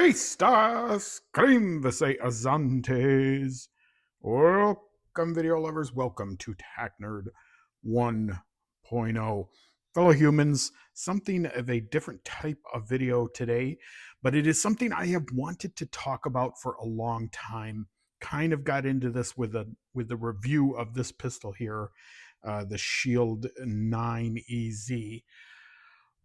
Estas cremvese azantes. Welcome, video lovers. Welcome to TacNerd 1.0. Fellow humans, something of a different type of video today, but it is something I have wanted to talk about for a long time. Kind of got into this with the review of this pistol here, the Shield 9 EZ.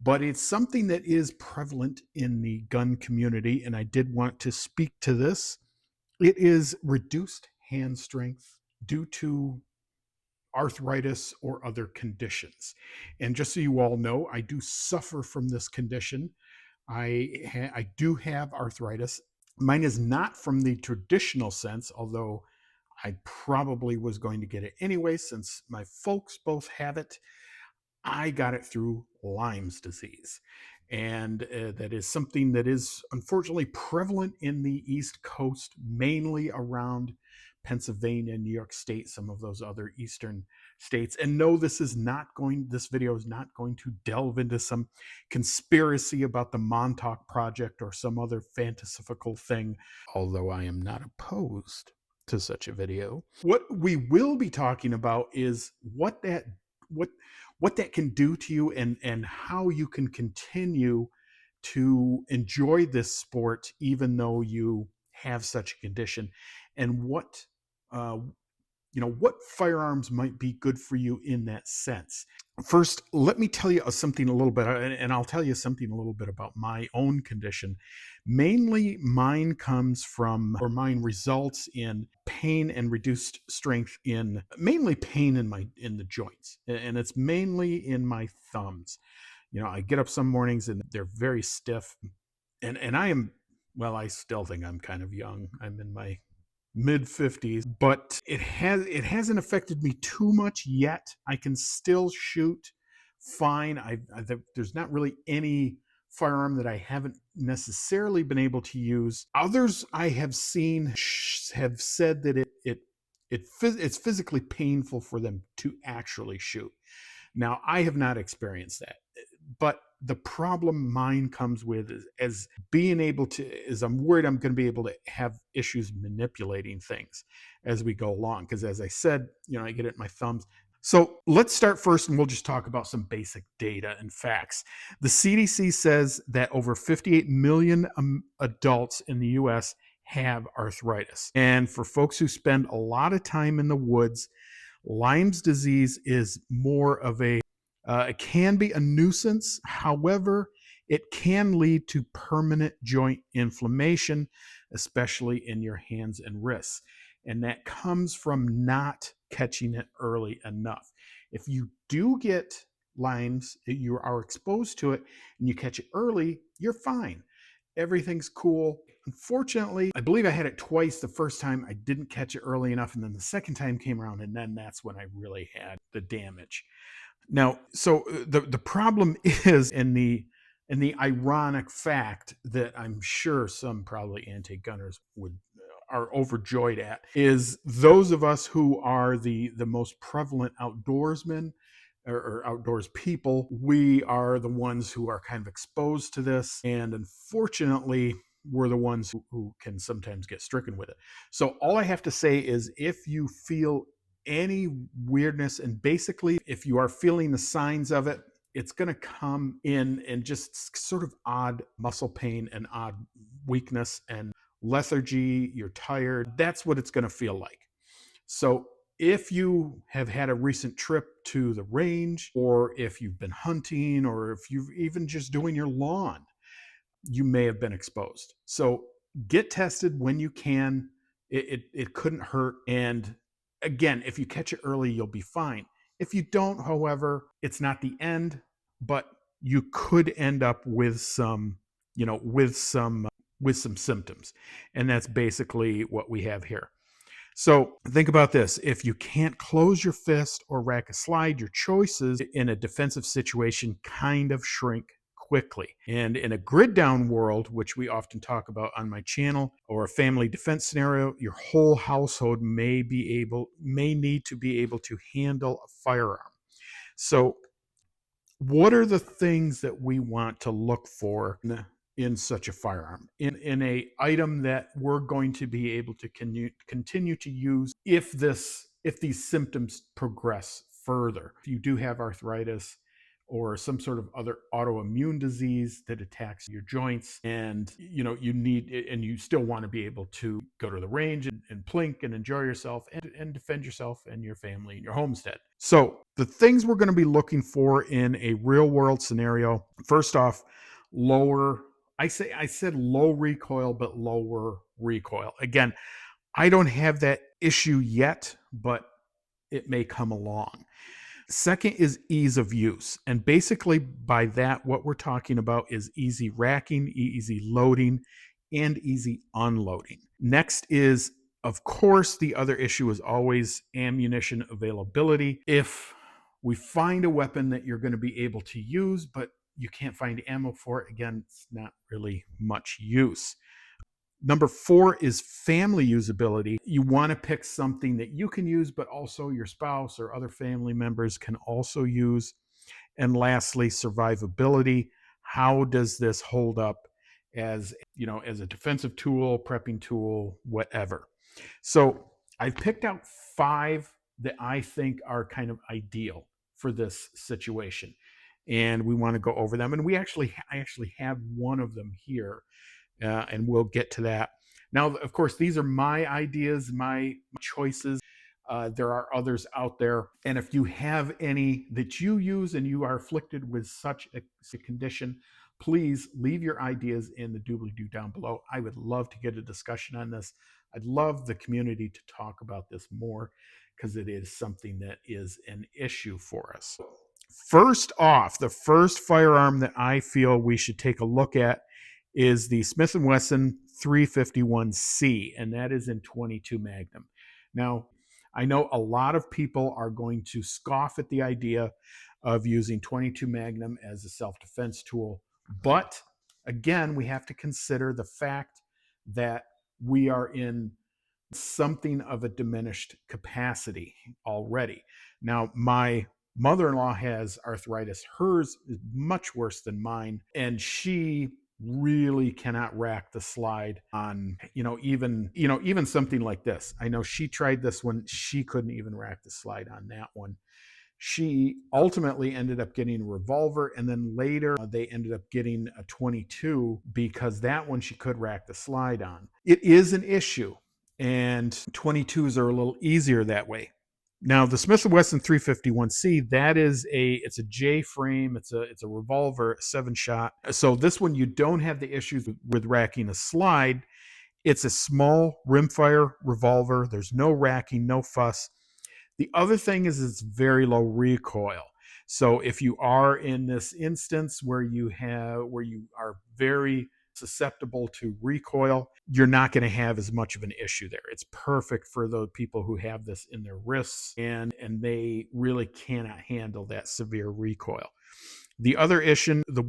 But it's something that is prevalent in the gun community, and I did want to speak to this. It is reduced hand strength due to arthritis or other conditions. And just so you all know, I do suffer from this condition. I do have arthritis. Mine is not from the traditional sense, although I probably was going to get it anyway since my folks both have it. I got it through Lyme's disease. And that is something that is unfortunately prevalent in the East Coast, mainly around Pennsylvania, New York State, some of those other Eastern states. And no, this video is not going to delve into some conspiracy about the Montauk Project or some other fantastical thing, although I am not opposed to such a video. What we will be talking about is what that can do to you and how you can continue to enjoy this sport even though you have such a condition, and what firearms might be good for you in that sense. First, let me tell you something a little bit, and I'll tell you something a little bit about my own condition. Mainly mine results in pain and reduced strength mainly pain in the joints. And it's mainly in my thumbs. I get up some mornings and they're very stiff, and I still think I'm kind of young. I'm in my mid-50s, but it hasn't affected me too much yet. I can still shoot fine. There's not really any firearm that I haven't necessarily been able to use. Others I have seen have said that it's physically painful for them to actually shoot. Now, I have not experienced that, but the problem mine comes with is I'm worried I'm going to be able to have issues manipulating things as we go along. Because as I said, I get it in my thumbs. So let's start first, and we'll just talk about some basic data and facts. The CDC says that over 58 million adults in the US have arthritis. And for folks who spend a lot of time in the woods, Lyme's disease is more of it can be a nuisance. However, it can lead to permanent joint inflammation, especially in your hands and wrists. And that comes from not catching it early enough. If you do get Lyme's, you are exposed to it, and you catch it early, you're fine. Everything's cool. Unfortunately, I believe I had it twice. The first time I didn't catch it early enough, and then the second time came around, and then that's when I really had the damage. Now, so the problem is in the ironic fact that I'm sure some probably anti-gunners are overjoyed at, is those of us who are the most prevalent outdoorsmen or outdoors people, we are the ones who are kind of exposed to this, and unfortunately we're the ones who can sometimes get stricken with it. So all I have to say is, if you feel any weirdness, and basically if you are feeling the signs of it, it's going to come in just sort of odd muscle pain and odd weakness and lethargy. You're tired. That's what it's going to feel like. So if you have had a recent trip to the range, or if you've been hunting, or if you've even just doing your lawn, you may have been exposed. So get tested when you can. It couldn't hurt. And again, if you catch it early, you'll be fine. If you don't, however, it's not the end, but you could end up with some symptoms. And that's basically what we have here. So think about this. If you can't close your fist or rack a slide, your choices in a defensive situation kind of shrink quickly. And in a grid down world, which we often talk about on my channel, or a family defense scenario, your whole household may need to be able to handle a firearm. So what are the things that we want to look for in such a firearm, in a item that we're going to be able to continue to use if these symptoms progress further. If you do have arthritis or some sort of other autoimmune disease that attacks your joints, and you need, and you still want to be able to go to the range and plink and enjoy yourself and defend yourself and your family and your homestead. So the things we're going to be looking for in a real world scenario, first off, I said low recoil, but lower recoil. Again, I don't have that issue yet, but it may come along. Second is ease of use. And basically by that, what we're talking about is easy racking, easy loading, and easy unloading. Next is, of course, the other issue is always ammunition availability. If we find a weapon that you're going to be able to use, but you can't find ammo for it, again, it's not really much use. Number 4 is family usability. You want to pick something that you can use, but also your spouse or other family members can also use. And lastly, survivability. How does this hold up as a defensive tool, prepping tool, whatever? So I've picked out 5 that I think are kind of ideal for this situation, and we want to go over them. And I actually have one of them here, and we'll get to that. Now, of course, these are my ideas, my choices. There are others out there. And if you have any that you use and you are afflicted with such a condition, please leave your ideas in the doobly-doo down below. I would love to get a discussion on this. I'd love the community to talk about this more, because it is something that is an issue for us. First off, the first firearm that I feel we should take a look at is the Smith & Wesson 351C, and that is in 22 Magnum. Now, I know a lot of people are going to scoff at the idea of using 22 Magnum as a self-defense tool, but again, we have to consider the fact that we are in something of a diminished capacity already. Now, my mother-in-law has arthritis. Hers is much worse than mine, and she really cannot rack the slide on even something like this. I know she tried this one. She couldn't even rack the slide on that one. She ultimately ended up getting a revolver, and then later they ended up getting a 22, because that one she could rack the slide on. It is an issue, and 22s are a little easier that way. Now, the Smith & Wesson 351C, it's a J frame, it's a revolver, 7-shot. So this one, you don't have the issues with racking a slide. It's a small rimfire revolver. There's no racking, no fuss. The other thing is it's very low recoil. So if you are in this instance where you are very susceptible to recoil, you're not going to have as much of an issue there. It's perfect for those people who have this in their wrists, and they really cannot handle that severe recoil. The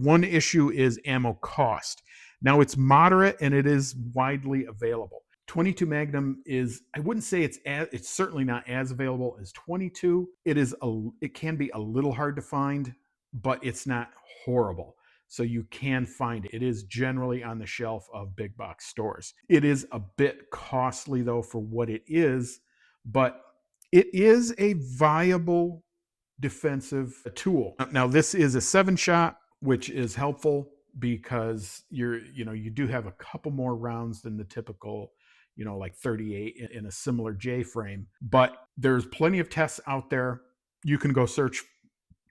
one issue is ammo cost. Now, it's moderate and it is widely available. 22 Magnum is, I wouldn't say it's certainly not as available as 22. It can be a little hard to find, but it's not horrible. So you can find it. It is generally on the shelf of big box stores. It is a bit costly though for what it is, but it is a viable defensive tool. Now, this is a 7-shot, which is helpful because you do have a couple more rounds than the typical, like 38 in a similar J frame, but there's plenty of tests out there. You can go search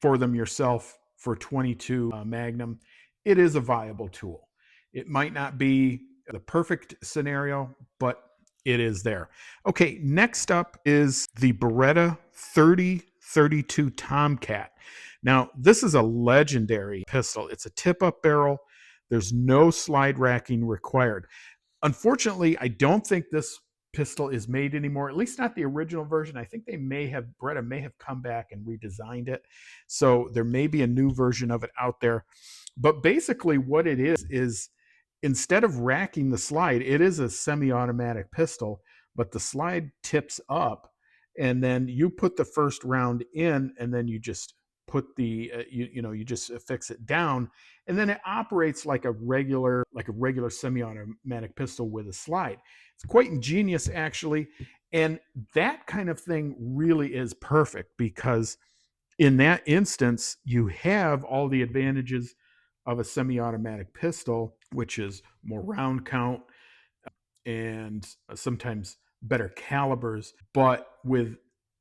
for them yourself for 22 Magnum. It is a viable tool. It might not be the perfect scenario, but it is there. Okay, next up is the Beretta 3032 Tomcat. Now, this is a legendary pistol. It's a tip-up barrel. There's no slide racking required. Unfortunately, I don't think this pistol is made anymore, at least not the original version. I think Beretta may have come back and redesigned it. So there may be a new version of it out there. But basically what it is instead of racking the slide, it is a semi-automatic pistol, but the slide tips up, and then you put the first round in, and then you just put the you just affix it down, and then it operates like a regular semi-automatic pistol with a slide. It's quite ingenious, actually, and that kind of thing really is perfect, because in that instance you have all the advantages of a semi-automatic pistol, which is more round count and sometimes better calibers, but with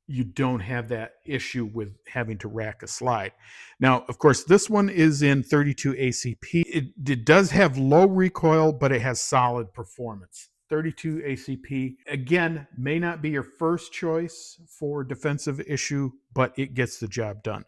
you don't have that issue with having to rack a slide. Now, of course, this one is in 32 ACP. It does have low recoil, but it has solid performance. 32 ACP, again, may not be your first choice for defensive issue, but it gets the job done.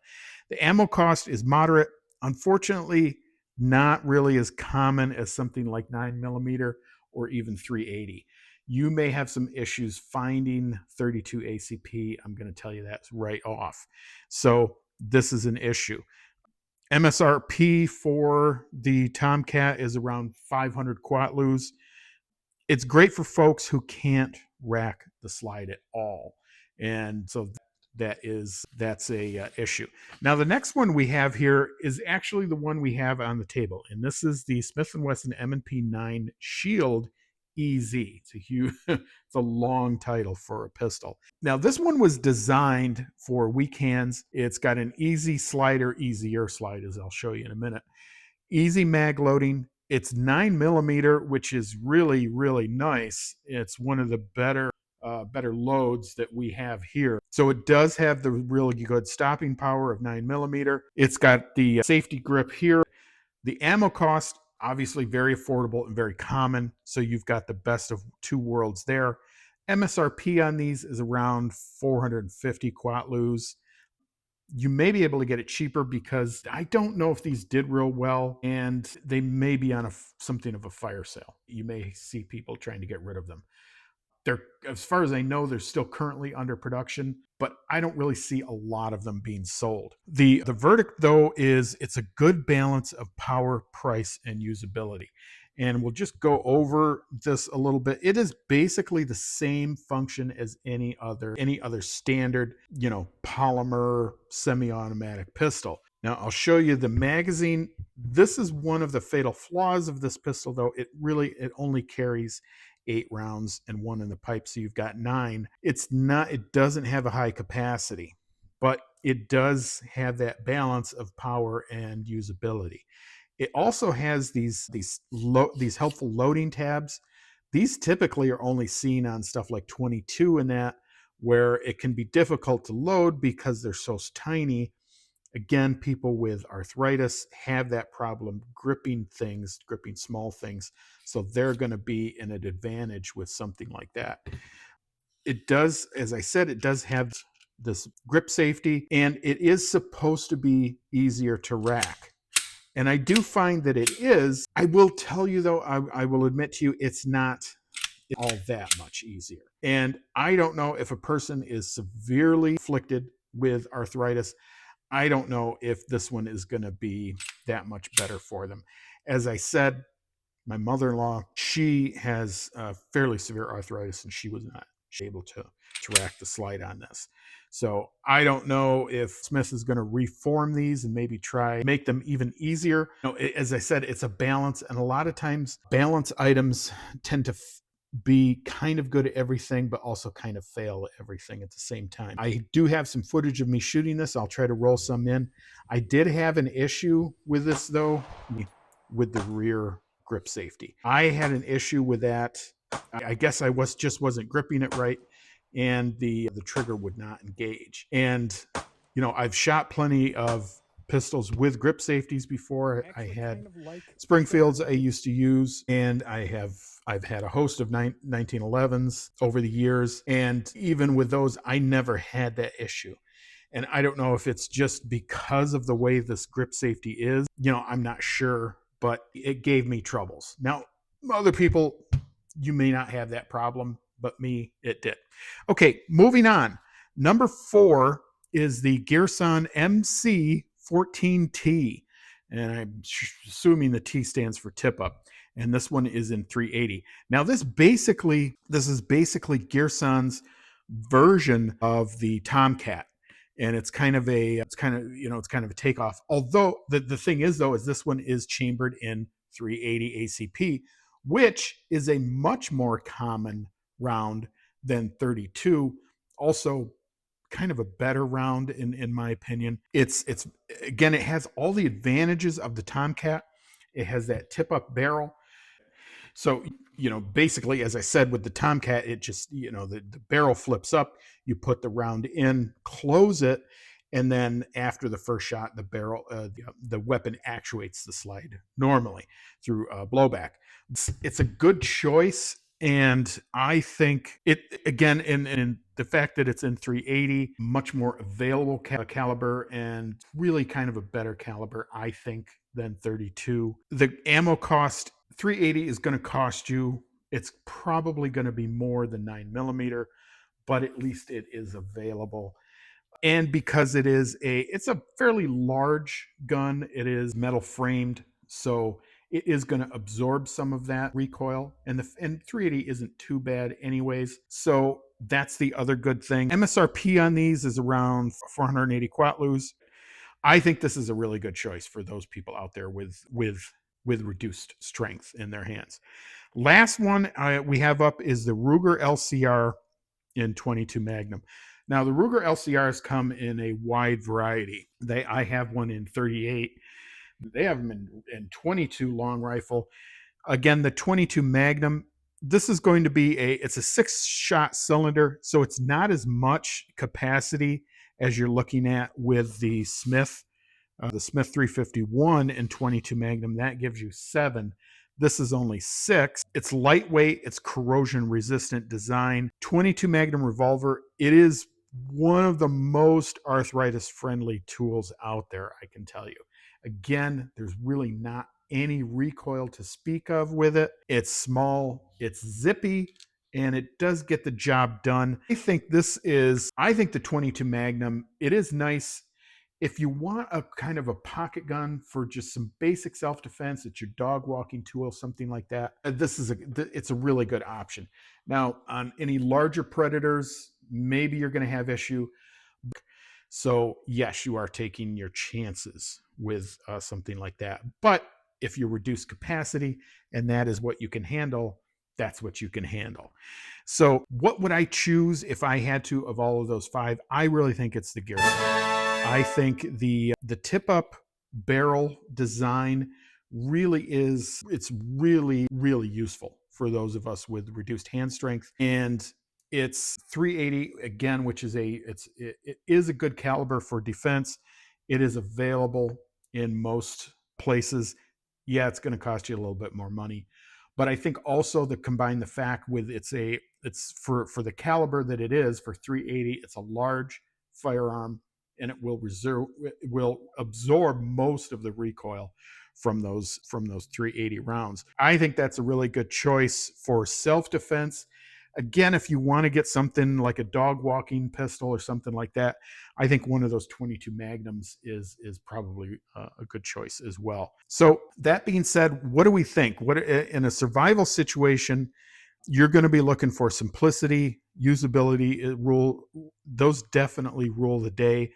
The ammo cost is moderate. Unfortunately, not really as common as something like 9mm or even 380. You may have some issues finding 32 ACP. I'm going to tell you that right off. So this is an issue. MSRP for the Tomcat is around 500 quatlus. It's great for folks who can't rack the slide at all. And so that's a issue. Now, the next one we have here is actually the one we have on the table, and this is the Smith & Wesson M&P9 Shield EZ. It's a huge, it's a long title for a pistol. Now, this one was designed for weak hands. It's got an easy slider, easier slide, as I'll show you in a minute. Easy mag loading. It's 9mm, which is really, really nice. It's one of the better loads that we have here. So it does have the really good stopping power of 9mm. It's got the safety grip here. The ammo cost, obviously very affordable and very common. So you've got the best of two worlds there. MSRP on these is around 450 quatlus. You may be able to get it cheaper, because I don't know if these did real well, and they may be on something of a fire sale. You may see people trying to get rid of them. They're, as far as I know, they're still currently under production, but I don't really see a lot of them being sold. The verdict, though, is it's a good balance of power, price, and usability. And we'll just go over this a little bit. It is basically the same function as any other standard, polymer semi-automatic pistol. Now, I'll show you the magazine. This is one of the fatal flaws of this pistol, though. It only carries 8 rounds and 1 in the pipe, so you've got 9. It doesn't have a high capacity, but it does have that balance of power and usability. It also has these helpful loading tabs. These typically are only seen on stuff like 22 and that, where it can be difficult to load because they're so tiny. Again, people with arthritis have that problem gripping small things. So they're going to be in an advantage with something like that. It does, as I said, it does have this grip safety, and it is supposed to be easier to rack. And I do find that it is. I will tell you, though, I will admit to you, it's not all that much easier. And I don't know if a person is severely afflicted with arthritis. I don't know if this one is going to be that much better for them. As I said, my mother-in-law, she has fairly severe arthritis, and she was not able to rack the slide on this. So I don't know if Smith is going to reform these and maybe try make them even easier. As I said, it's a balance, and a lot of times balance items tend to be kind of good at everything, but also kind of fail at everything at the same time. I do have some footage of me shooting this. I'll try to roll some in. I did have an issue with this, though, with the rear grip safety. I had an issue with that. I guess I just wasn't gripping it right, and the trigger would not engage. And I've shot plenty of pistols with grip safeties before. I had Springfields I used to use, and I've had a host of 1911s over the years, and even with those, I never had that issue. And I don't know if it's just because of the way this grip safety is. I'm not sure, but it gave me troubles. Now, other people, you may not have that problem, but me, it did. Okay, moving on. Number 4 is the Girsan MC14T. And I'm assuming the T stands for tip up. And this one is in 380. Now, this is basically Girsan's version of the Tomcat. and it's kind of a takeoff. Although the thing is though is this one is chambered in 380 ACP, which is a much more common round than 32. Also kind of a better round in my opinion. It's again, it has all the advantages of the Tomcat. It has that tip up barrel. So, basically, as I said, with the Tomcat, it just, the barrel flips up, you put the round in, close it, and then after the first shot, the barrel, the weapon actuates the slide normally through blowback. It's a good choice. And I think it, again, in the fact that it's in 380, much more available caliber, and really kind of a better caliber, I think, than 32. The ammo cost, 380 is going to cost you, it's probably going to be more than 9mm, but at least it is available. And because it's a fairly large gun, it is metal framed, so it is going to absorb some of that recoil, and 380 isn't too bad anyways. So that's the other good thing. MSRP on these is around 480 quatlus. I think this is a really good choice for those people out there with reduced strength in their hands. Last one we have up is the Ruger LCR in 22 Magnum. Now, the Ruger LCRs come in a wide variety. I have one in 38. They have them in 22 long rifle. Again, the 22 Magnum, this is going to be it's a 6-shot cylinder, so it's not as much capacity as you're looking at with the Smith. The Smith 351 and 22 Magnum, that gives you 7. This is only 6. It's lightweight, it's corrosion resistant design. 22 Magnum revolver, it is one of the most arthritis friendly tools out there, I can tell you. Again, there's really not any recoil to speak of with it. It's small, it's zippy, and it does get the job done. I think the 22 Magnum, it is nice if you want a kind of a pocket gun for just some basic self-defense. It's your dog walking tool, something like that. It's a really good option. Now, on any larger predators, maybe you're going to have issue. So yes, you are taking your chances with something like that. But if you reduce capacity and that is what you can handle, that's what you can handle. So what would I choose if I had to of all of those 5? I really think it's the Girsan. I think the tip up barrel design it's really, really useful for those of us with reduced hand strength. And it's 380 again, which is it is a good caliber for defense. It is available in most places. Yeah, it's going to cost you a little bit more money, but I think also combine the fact with it's for the caliber that it is for 380. It's a large firearm, and it will absorb most of the recoil from those 380 rounds. I think that's a really good choice for self-defense. Again, if you want to get something like a dog walking pistol or something like that, I think one of those 22 Magnums is probably a good choice as well. So that being said, what do we think? What in a survival situation, you're going to be looking for simplicity, usability, those definitely rule the day.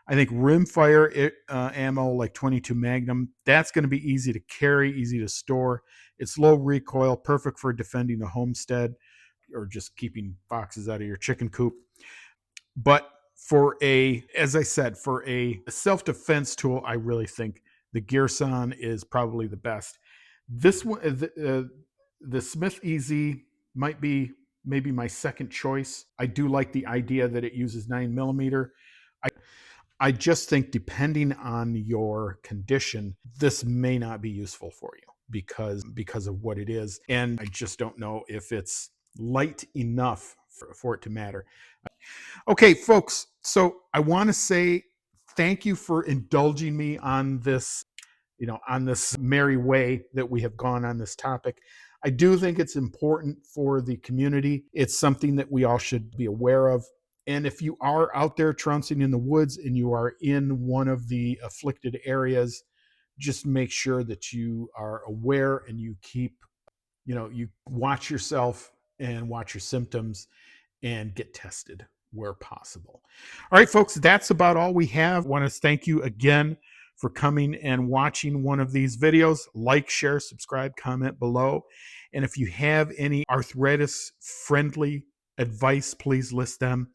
I think rimfire ammo like 22 Magnum, that's going to be easy to carry, easy to store. It's low recoil, perfect for defending the homestead or just keeping foxes out of your chicken coop. But as I said, for a self-defense tool, I really think the Girsan is probably the best. This one, the Smith EZ might be maybe my second choice. I do like the idea that it uses 9mm. I just think depending on your condition, this may not be useful for you because of what it is. And I just don't know if it's light enough for it to matter. Okay, folks, so I want to say thank you for indulging me on this, on this merry way that we have gone on this topic. I do think it's important for the community. It's something that we all should be aware of. And if you are out there trouncing in the woods and you are in one of the afflicted areas, just make sure that you are aware and you you watch yourself and watch your symptoms and get tested. where possible. All right, folks, that's about all we have. I want to thank you again for coming and watching one of these videos. Like, share, subscribe, comment below. And if you have any arthritis-friendly advice, please list them.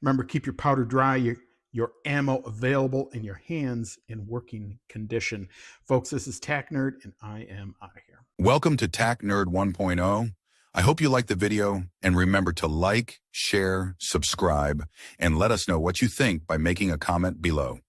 Remember, keep your powder dry, your ammo available, and your hands in working condition. Folks, this is TacNerd, and I am out of here. Welcome to TacNerd 1.0. I hope you liked the video, and remember to like, share, subscribe, and let us know what you think by making a comment below.